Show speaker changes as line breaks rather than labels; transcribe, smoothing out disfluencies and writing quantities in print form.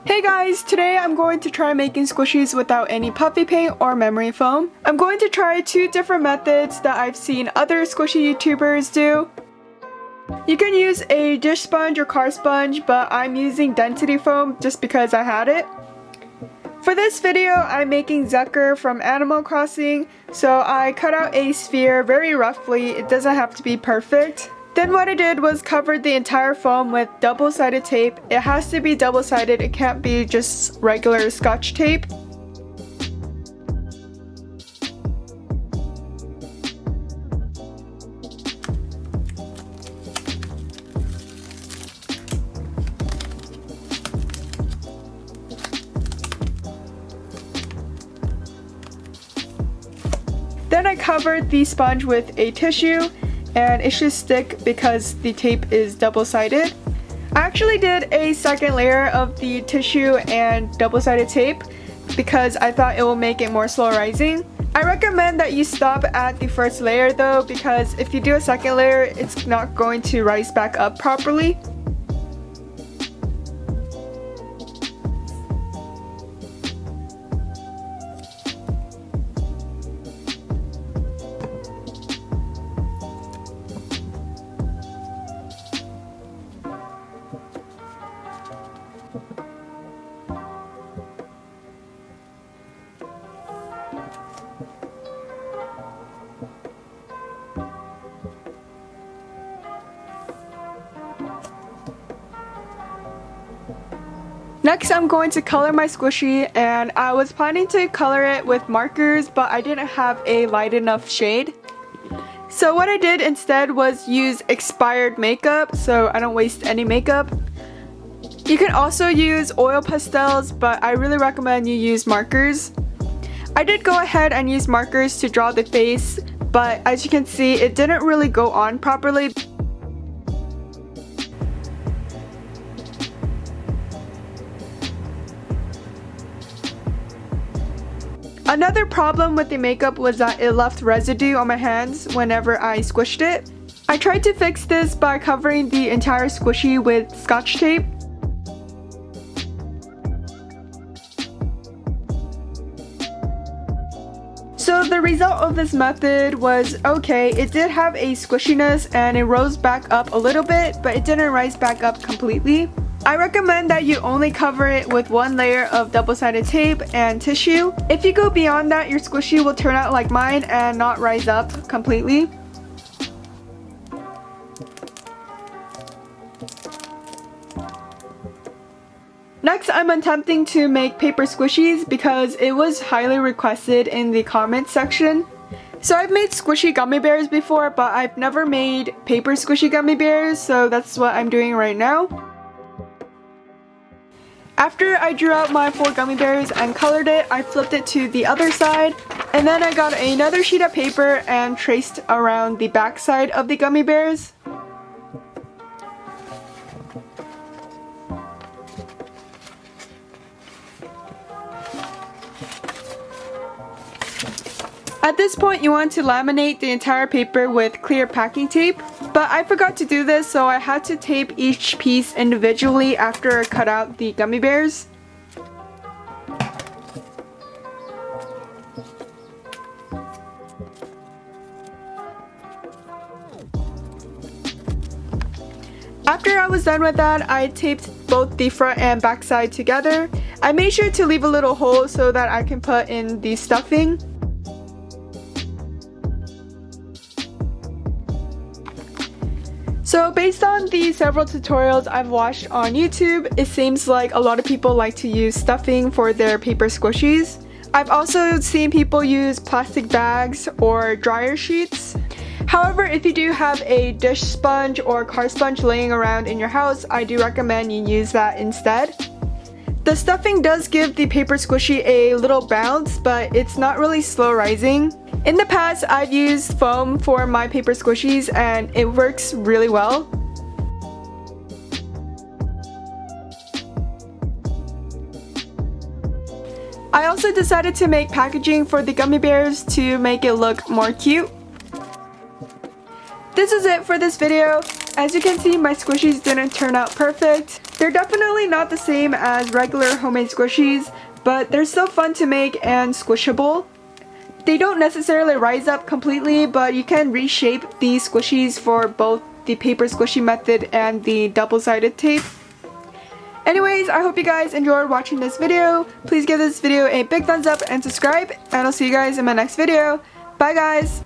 Hey guys, today I'm going to try making squishies without any puffy paint or memory foam. I'm going to try 2 different methods that I've seen other squishy YouTubers do. You can use a dish sponge or car sponge, but I'm using density foam just because I had it. For this video, I'm making Zucker from Animal Crossing, so I cut out a sphere very roughly. It doesn't have to be perfect. Then what I did was covered the entire foam with double-sided tape. It has to be double-sided, it can't be just regular Scotch tape. Then I covered the sponge with a tissue, and it should stick because the tape is double-sided. I actually did a second layer of the tissue and double-sided tape because I thought it will make it more slow rising. I recommend that you stop at the first layer though, because if you do a second layer, it's not going to rise back up properly. Next, I'm going to color my squishy, and I was planning to color it with markers, but I didn't have a light enough shade. So what I did instead was use expired makeup, so I don't waste any makeup. You can also use oil pastels, but I really recommend you use markers. I did go ahead and use markers to draw the face, but as you can see, it didn't really go on properly. Another problem with the makeup was that it left residue on my hands whenever I squished it. I tried to fix this by covering the entire squishy with Scotch tape. So the result of this method was okay. It did have a squishiness and it rose back up a little bit, but it didn't rise back up completely. I recommend that you only cover it with 1 layer of double-sided tape and tissue. If you go beyond that, your squishy will turn out like mine and not rise up completely. Next, I'm attempting to make paper squishies because it was highly requested in the comments section. So I've made squishy gummy bears before, but I've never made paper squishy gummy bears, so that's what I'm doing right now. After I drew out my 4 gummy bears and colored it, I flipped it to the other side, and then I got another sheet of paper and traced around the back side of the gummy bears. At this point, you want to laminate the entire paper with clear packing tape, but I forgot to do this, so I had to tape each piece individually after I cut out the gummy bears. After I was done with that, I taped both the front and back side together. I made sure to leave a little hole so that I can put in the stuffing. So based on the several tutorials I've watched on YouTube, it seems like a lot of people like to use stuffing for their paper squishies. I've also seen people use plastic bags or dryer sheets. However, if you do have a dish sponge or car sponge laying around in your house, I do recommend you use that instead. The stuffing does give the paper squishy a little bounce, but it's not really slow rising. In the past, I've used foam for my paper squishies and it works really well. I also decided to make packaging for the gummy bears to make it look more cute. This is it for this video. As you can see, my squishies didn't turn out perfect. They're definitely not the same as regular homemade squishies, but they're still fun to make and squishable. They don't necessarily rise up completely, but you can reshape these squishies for both the paper squishy method and the double-sided tape. Anyways, I hope you guys enjoyed watching this video. Please give this video a big thumbs up and subscribe, and I'll see you guys in my next video. Bye guys!